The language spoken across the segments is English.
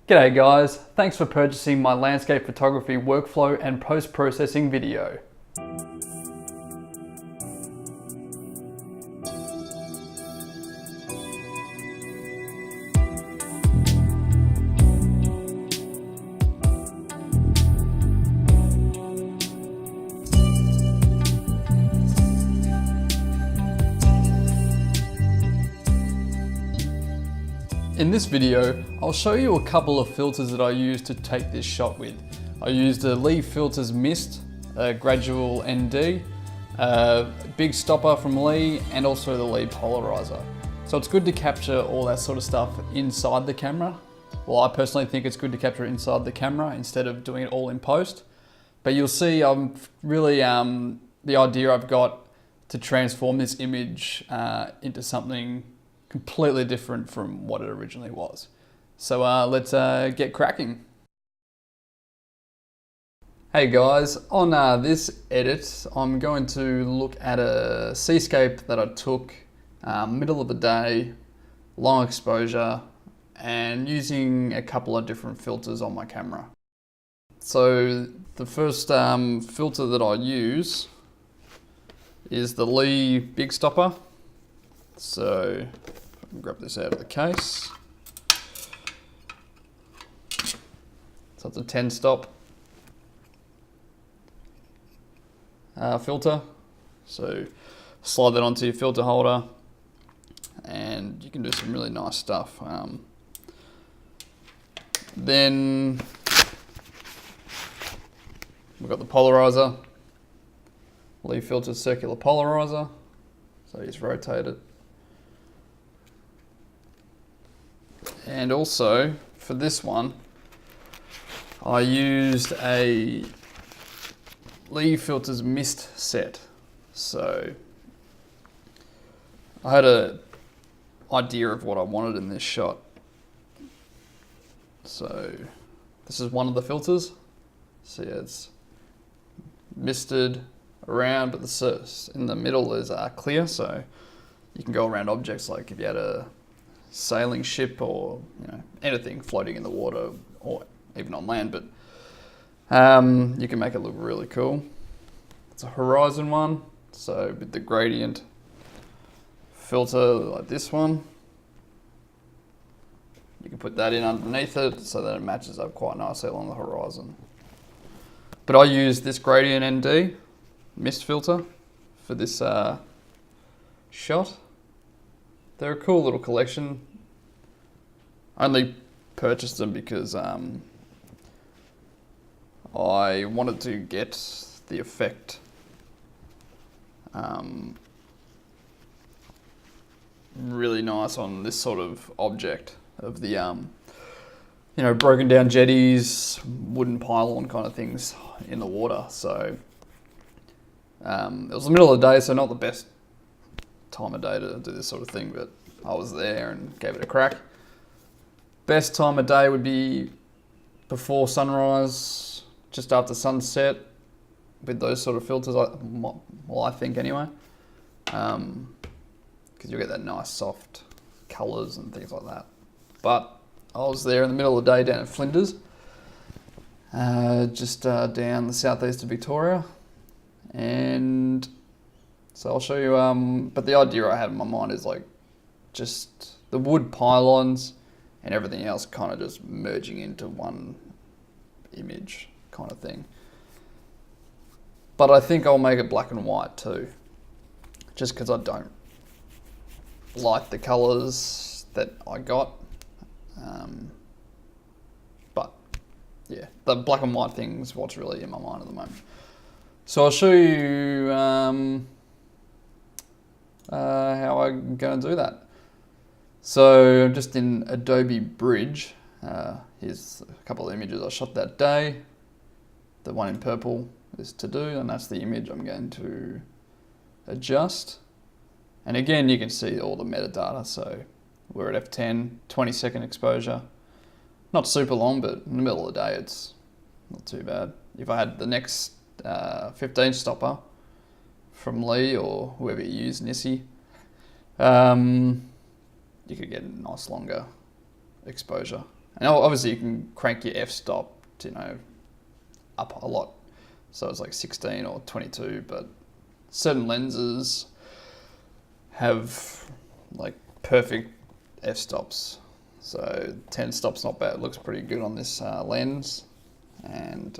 G'day guys, thanks for purchasing my landscape photography workflow and post-processing video. In this video, I'll show you a couple of filters that I used to take this shot with. I used a Lee Filters Mist, a Gradual ND, a big stopper from Lee, and also the Lee Polarizer. So it's good to capture all that sort of stuff inside the camera. Well, I personally think it's good to capture it inside the camera instead of doing it all in post. But you'll see I'm really, the idea I've got to transform this image into something completely different from what it originally was. So let's get cracking. Hey guys, on this edit, I'm going to look at a seascape that I took middle of the day, long exposure, and using a couple of different filters on my camera. So the first filter that I use is the Lee Big Stopper. So grab this out of the case. So it's a 10 stop filter. So slide that onto your filter holder and you can do some really nice stuff. Then we've got the polarizer, Lee Filters circular polarizer. So you just rotate it. And also for this one, I used a Lee Filters Mist set. So I had an idea of what I wanted in this shot. So this is one of the filters. So yeah, it's misted around, but the surface in the middle is clear, so you can go around objects like if you had a sailing ship or anything floating in the water or even on land, but you can make it look really cool. It's a horizon one, so with the gradient filter like this one, you can put that in underneath it so that it matches up quite nicely along the horizon. But I use this gradient ND mist filter for this shot. They're a cool little collection. I only purchased them because I wanted to get the effect really nice on this sort of object of the broken down jetties, wooden pylon kind of things in the water. So it was the middle of the day, so not the best time of day to do this sort of thing, but I was there and gave it a crack. Best time of day would be before sunrise, just after sunset, with those sort of filters, well, I think anyway, because you'll get that nice soft colours and things like that. But I was there in the middle of the day down at Flinders, just down the southeast of Victoria, and so I'll show you, but the idea I had in my mind is like just the wood pylons and everything else kind of just merging into one image kind of thing. But I think I'll make it black and white too, just because I don't like the colours that I got. But yeah, the black and white thing is what's really in my mind at the moment. So I'll show you how I'm going to do that. So I'm just in Adobe Bridge. Here's a couple of images I shot that day. The one in purple is to do, and that's the image I'm going to adjust. And again, you can see all the metadata. So we're at f10, 20-second exposure. Not super long, but in the middle of the day, it's not too bad. If I had the next 15 stopper from Lee or whoever you use, Nissi, you could get a nice longer exposure. And obviously you can crank your f-stop, up a lot. So it's like 16 or 22, but certain lenses have like perfect f-stops. So 10 stops not bad. It looks pretty good on this lens. And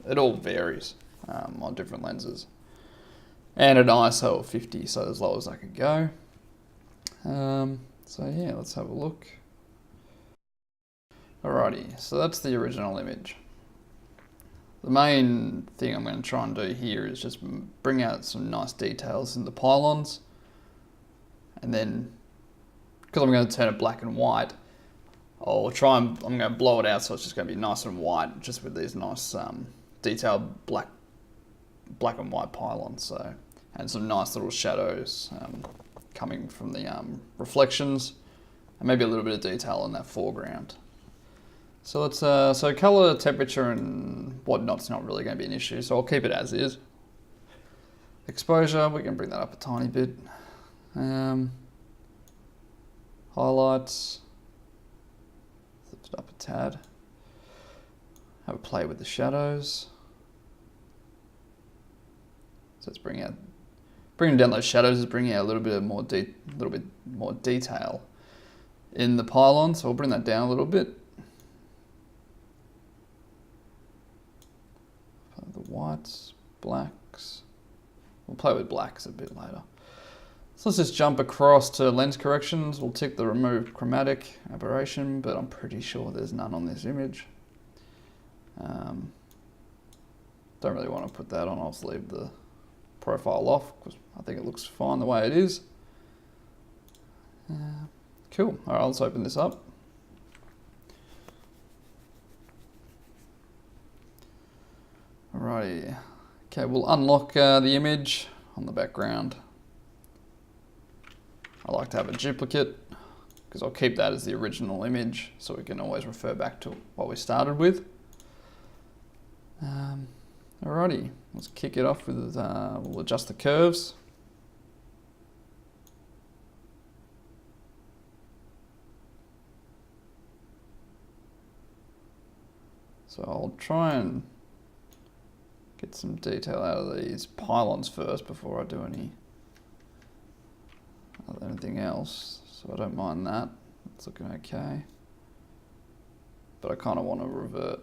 it all varies on different lenses. And an ISO of 50, so as low as I could go. So yeah, let's have a look. Alrighty, so that's the original image. The main thing I'm going to try and do here is just bring out some nice details in the pylons. And then, because I'm going to turn it black and white, I'm going to blow it out so it's just going to be nice and white, just with these nice detailed black and white pylons. So, and some nice little shadows coming from the reflections, and maybe a little bit of detail in that foreground. So let's so color, temperature, and whatnot's not really going to be an issue. So I'll keep it as is. Exposure, we can bring that up a tiny bit. Highlights, lift it up a tad. Have a play with the shadows. So let's bringing down those shadows is bringing out a little bit more detail in the pylon. So we'll bring that down a little bit. The whites, blacks. We'll play with blacks a bit later. So let's just jump across to lens corrections. We'll tick the remove chromatic aberration, but I'm pretty sure there's none on this image. Don't really want to put that on. I'll just leave the profile off because I think it looks fine the way it is. Cool. All right, let's open this up. Alrighty. Okay, we'll unlock the image on the background. I like to have a duplicate because I'll keep that as the original image so we can always refer back to what we started with. Alrighty, let's kick it off with, we'll adjust the curves. So I'll try and get some detail out of these pylons first before I do anything else. So I don't mind that. It's looking okay. But I kind of want to revert.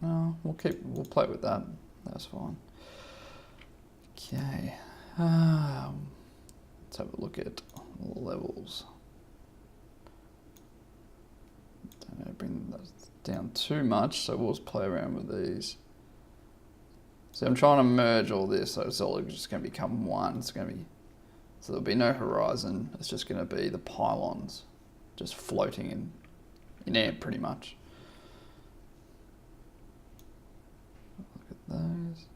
No, we'll play with that. That's fine. Okay. Let's have a look at all the levels. Don't know, bring that down too much, so we'll just play around with these. So I'm trying to merge all this, so it's all just going to become one. So there'll be no horizon. It's just going to be the pylons, just floating in air, pretty much. Look at those.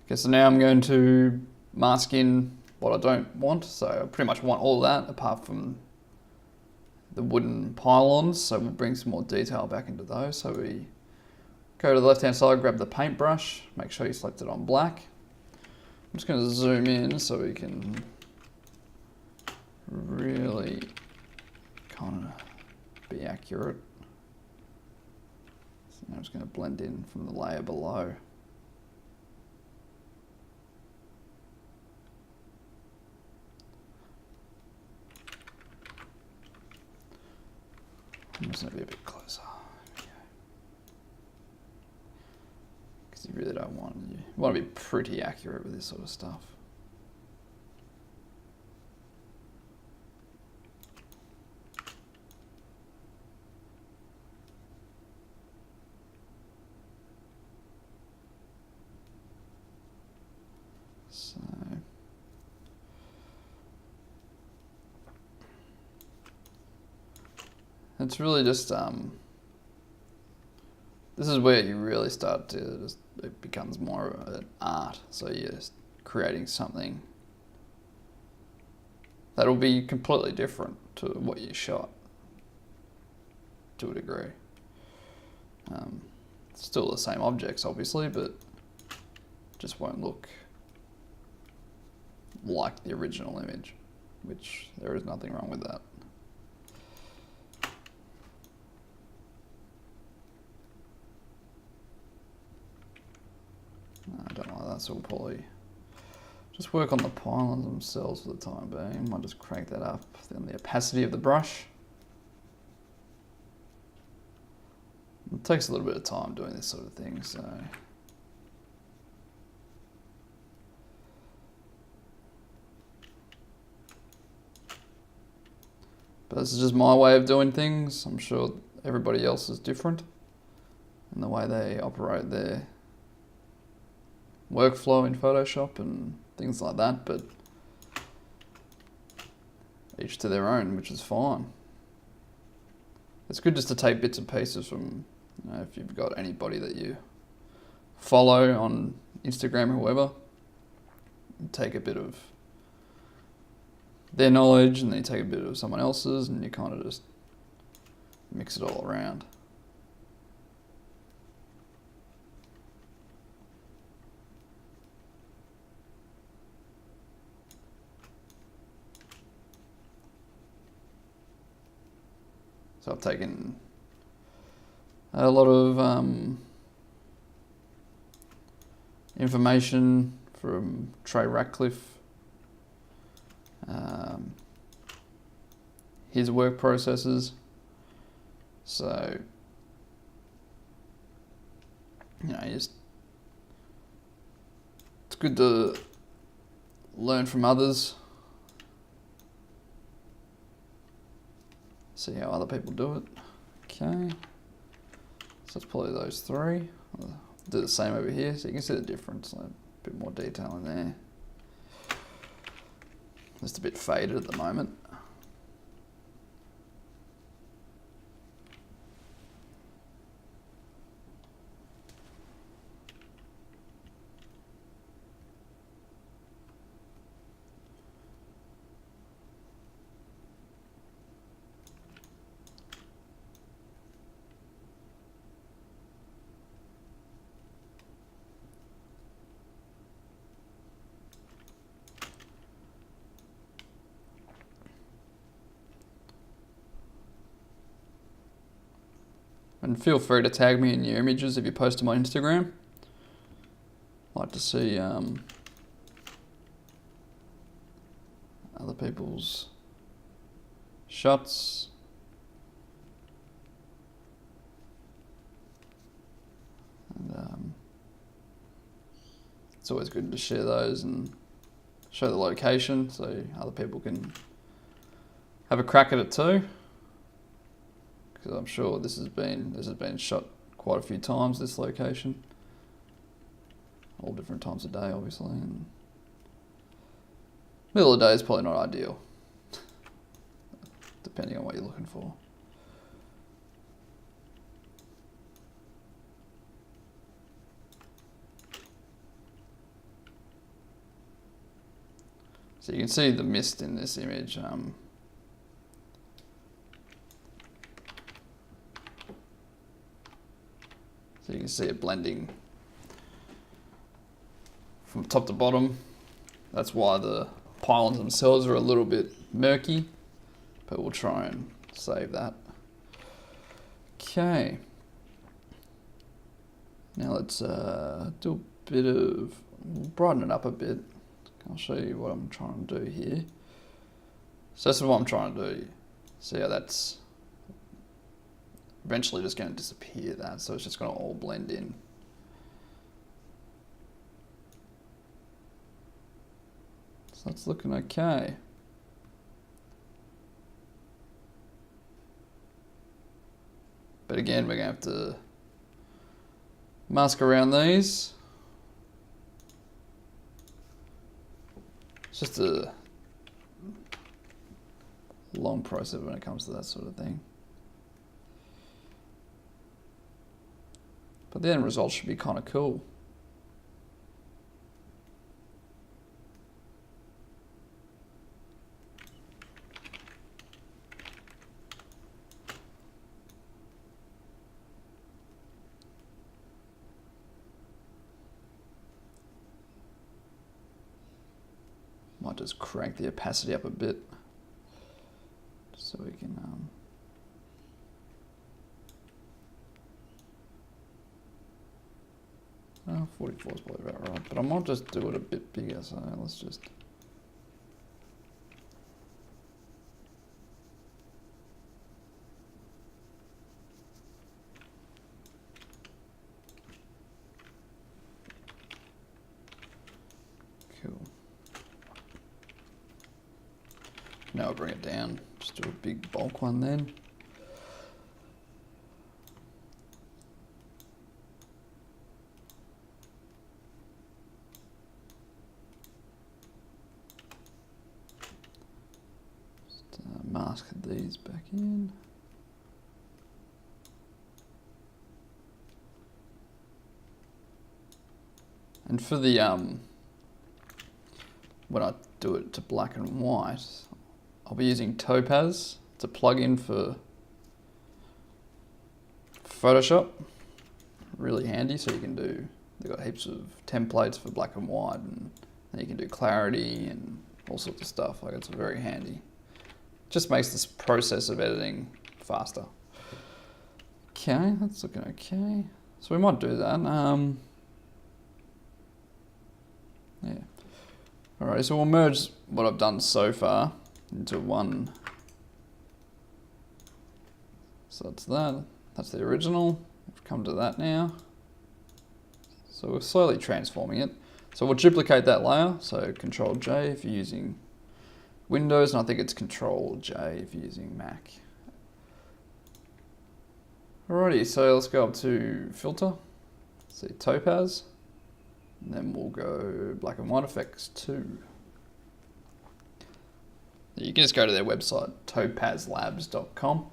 Okay, so now I'm going to mask in what I don't want. So I pretty much want all that apart from the wooden pylons. So we'll bring some more detail back into those. So we go to the left hand side, grab the paintbrush, make sure you select it on black. I'm just going to zoom in so we can really kind of be accurate. So now I'm just going to blend in from the layer below. I'm just going to be a bit closer. Because you really don't you want to be pretty accurate with this sort of stuff. So it's really just this is where you really start to it becomes more of an art. So you're just creating something that'll be completely different to what you shot, to a degree. Still the same objects, obviously, but just won't look like the original image, which there is nothing wrong with that. I don't like that, so we'll probably just work on the pylons themselves for the time being. Might just crank that up, then the opacity of the brush. It takes a little bit of time doing this sort of thing, so. But this is just my way of doing things. I'm sure everybody else is different in the way they operate their workflow in Photoshop and things like that, but each to their own, which is fine. It's good just to take bits and pieces from, you know, if you've got anybody that you follow on Instagram or whoever, take a bit of their knowledge and then you take a bit of someone else's and you kind of just mix it all around. So I've taken a lot of information from Trey Ratcliffe, his work processes. So, you know, it's good to learn from others, see how other people do it. Okay, so that's probably those three. I'll do the same over here, so you can see the difference, a bit more detail in there. Just a bit faded at the moment. And feel free to tag me in your images if you post them on Instagram. I'd like to see other people's shots. And it's always good to share those and show the location so other people can have a crack at it too. Because I'm sure this has been shot quite a few times, this location. All different times of day, obviously. And middle of the day is probably not ideal, depending on what you're looking for. So you can see the mist in this image. So you can see it blending from top to bottom. That's why the pylons themselves are a little bit murky, but we'll try and save that. Okay. Now let's do a bit of, brighten it up a bit. I'll show you what I'm trying to do here. So this is what I'm trying to do. See how that's eventually just going to disappear, that, so it's just going to all blend in. So that's looking okay. But again, we're going to have to mask around these. It's just a long process when it comes to that sort of thing. But the end result should be kind of cool. just crank the opacity up a bit so we can 44 is probably about right, but I might just do it a bit bigger, so let's just cool. Now I'll bring it down, just do a big bulk one then. Mask these back in. And for the when I do it to black and white, I'll be using Topaz. It's a plugin for Photoshop. Really handy, so you can do, they've got heaps of templates for black and white, and then you can do clarity and all sorts of stuff. Like, it's very handy. Just makes this process of editing faster. Okay, that's looking okay. So we might do that. Yeah. Alright, so we'll merge what I've done so far into one. So that's that. That's the original. We've come to that now. So we're slowly transforming it. So we'll duplicate that layer. So Control J if you're using Windows, and I think it's Control J if you're using Mac. Alrighty, so let's go up to Filter, see Topaz, and then we'll go Black and White Effects 2. You can just go to their website, topazlabs.com,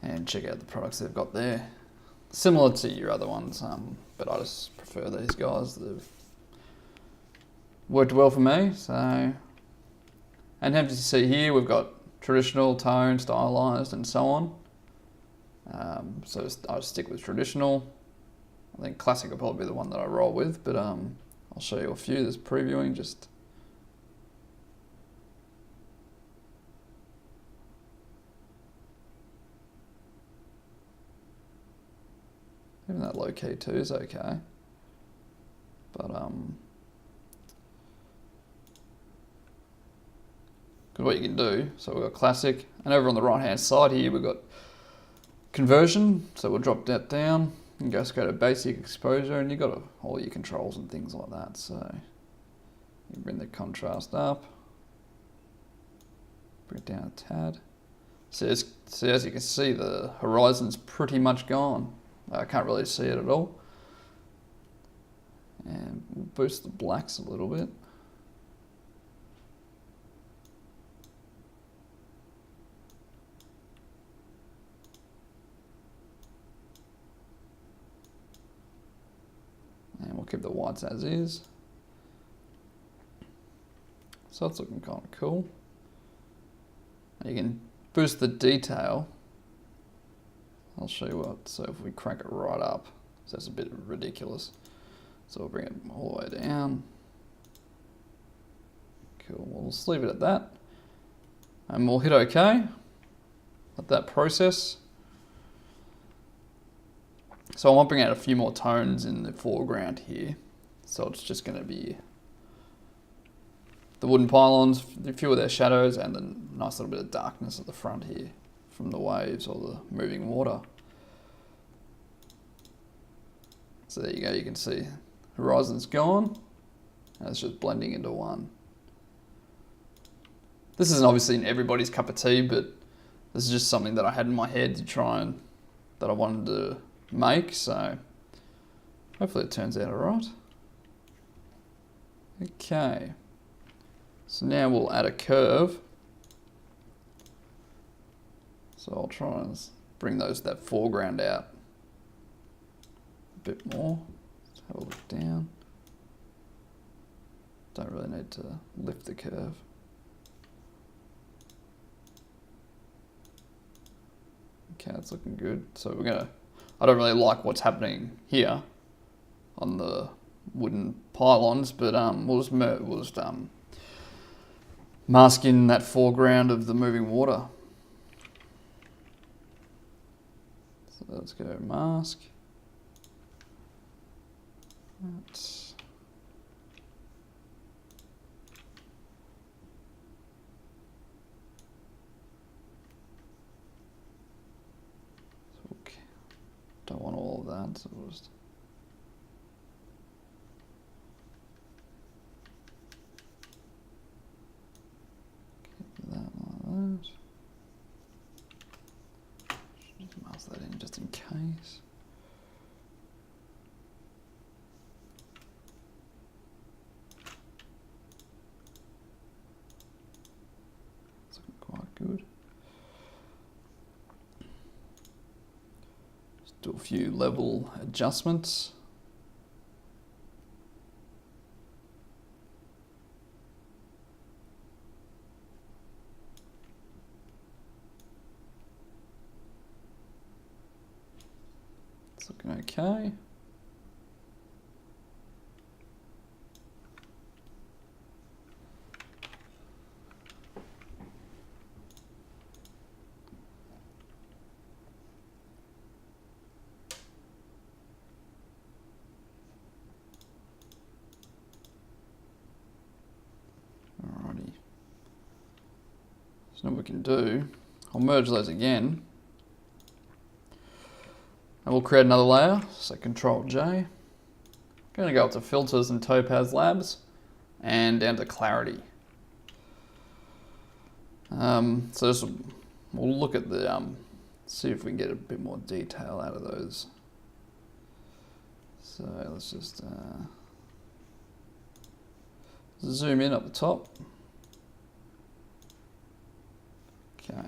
and check out the products they've got there. Similar to your other ones, but I just prefer these guys. They've worked well for me, so. And as you see here, we've got traditional, tone, stylized, and so on. So I'll stick with traditional. I think classic will probably be the one that I roll with, but I'll show you a few. There's previewing, just even that low key too is okay. But because what you can do, so we've got classic, and over on the right hand side here we've got conversion, so we'll drop that down and just go to basic exposure, and you've got all your controls and things like that. So you bring the contrast up, bring it down a tad. So as you can see, the horizon's pretty much gone. I can't really see it at all. And we'll boost the blacks a little bit. And we'll keep the whites as is. So it's looking kind of cool. And you can boost the detail. I'll show you what, so if we crank it right up, so it's a bit ridiculous. So we'll bring it all the way down. Cool, we'll just leave it at that. And we'll hit OK. Let that process. So I might bring out a few more tones in the foreground here. So it's just going to be the wooden pylons, a few of their shadows, and the nice little bit of darkness at the front here from the waves or the moving water. So there you go, you can see horizon's gone, and it's just blending into one. This isn't obviously in everybody's cup of tea, but this is just something that I had in my head to try and, that I wanted to make, so hopefully it turns out alright. Okay, so now we'll add a curve. So I'll try and bring that foreground out a bit more. Let's have a look down. Don't really need to lift the curve. Okay, that's looking good. So I don't really like what's happening here on the wooden pylons, but we'll just mask in that foreground of the moving water. So let's go mask. That's okay. Don't want all of that, so we'll just keep that like that. Just mask that in just in case. It's looking quite good. Just do a few level adjustments. It's looking okay. Alrighty. So now what we can do, I'll merge those again. And we'll create another layer, so Control J. I'm going to go up to Filters and Topaz Labs and down to Clarity. So this we'll look at the, see if we can get a bit more detail out of those. So let's just zoom in up the top. Okay.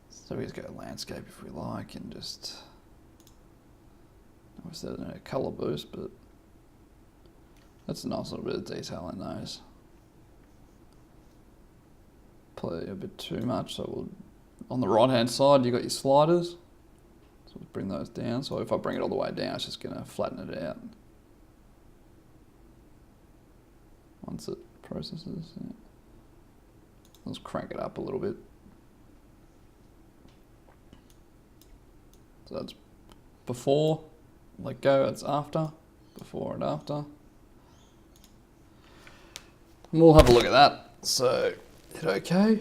So we just go landscape if we like and just, I wish there was no colour boost, but that's a nice little bit of detail in those. Play a bit too much, so we'll, on the right hand side you've got your sliders, so we'll bring those down. So if I bring it all the way down, it's just going to flatten it out once it processes. Yeah. Let's crank it up a little bit. So that's before, let go, that's after, before and after. And we'll have a look at that. So, hit OK.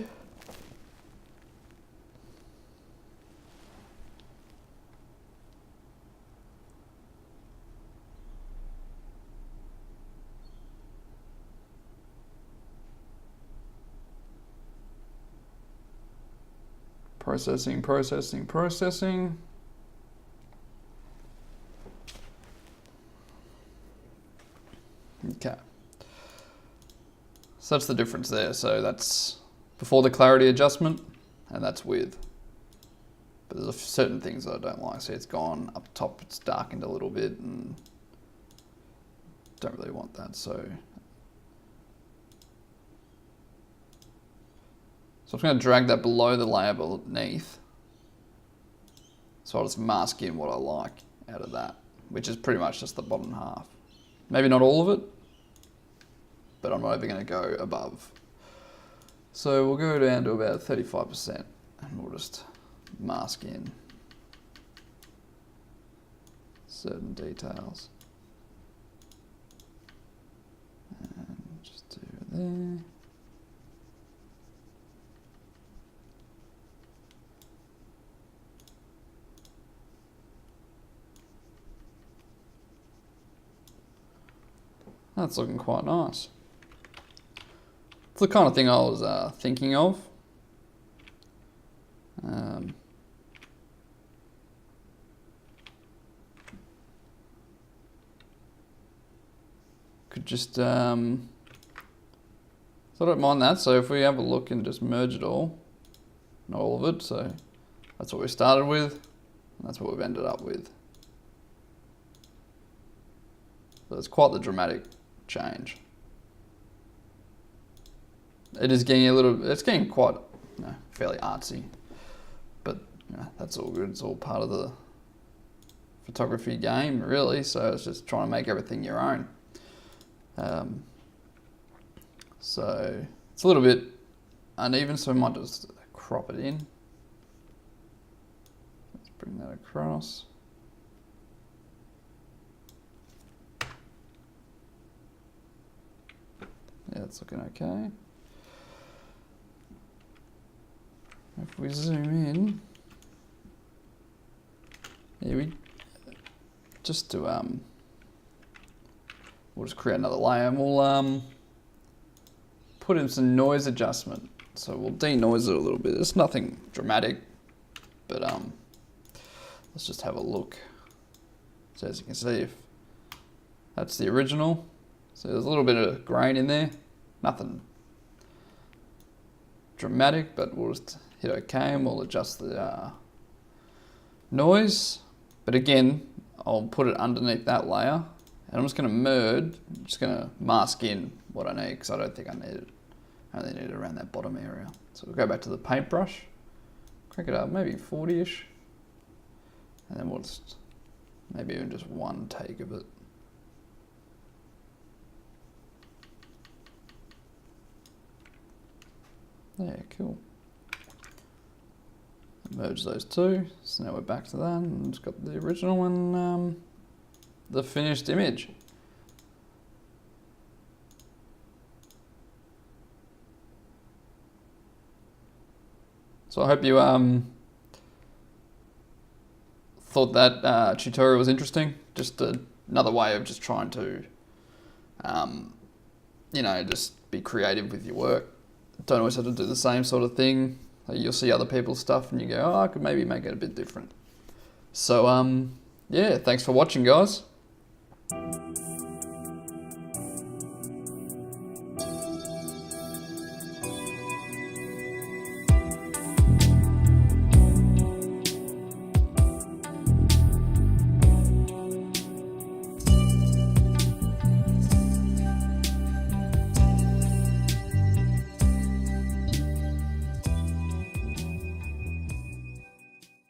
Processing, processing, processing. Okay, so that's the difference there. So that's before the clarity adjustment, and that's with. But there's certain things that I don't like. See, it's gone up top, it's darkened a little bit, and don't really want that. So I'm going to drag that below the layer beneath. So I'll just mask in what I like out of that, which is pretty much just the bottom half. Maybe not all of it, but I'm not ever going to go above. So we'll go down to about 35% and we'll just mask in certain details. And just do it there. That's looking quite nice. It's the kind of thing I was thinking of. Could just, so I don't mind that. So if we have a look and just merge it all, not all of it, so that's what we started with, and that's what we've ended up with. So it's quite the dramatic change. It is getting a little, it's getting quite, fairly artsy, but that's all good. It's all part of the photography game, really. So it's just trying to make everything your own. So it's a little bit uneven, so I might just crop it in. Let's bring that across. Yeah, it's looking okay. If we zoom in, yeah, just to we'll just create another layer and we'll put in some noise adjustment. So we'll denoise it a little bit. It's nothing dramatic, but let's just have a look. So as you can see, if that's the original, so there's a little bit of grain in there, nothing dramatic, but we'll just hit OK and we'll adjust the noise. But again, I'll put it underneath that layer and I'm just going to merge, I'm just going to mask in what I need because I don't think I need it. I only need it around that bottom area. So we'll go back to the paintbrush, crank it up, maybe 40-ish, and then we'll just, maybe even just one take of it. Yeah, cool. Merge those two. So now we're back to that and just got the original and the finished image. So I hope you thought that tutorial was interesting. Just another way of just trying to, you know, just be creative with your work. Don't always have to do the same sort of thing. Like you'll see other people's stuff and you go, oh, I could maybe make it a bit different. So yeah, thanks for watching, guys.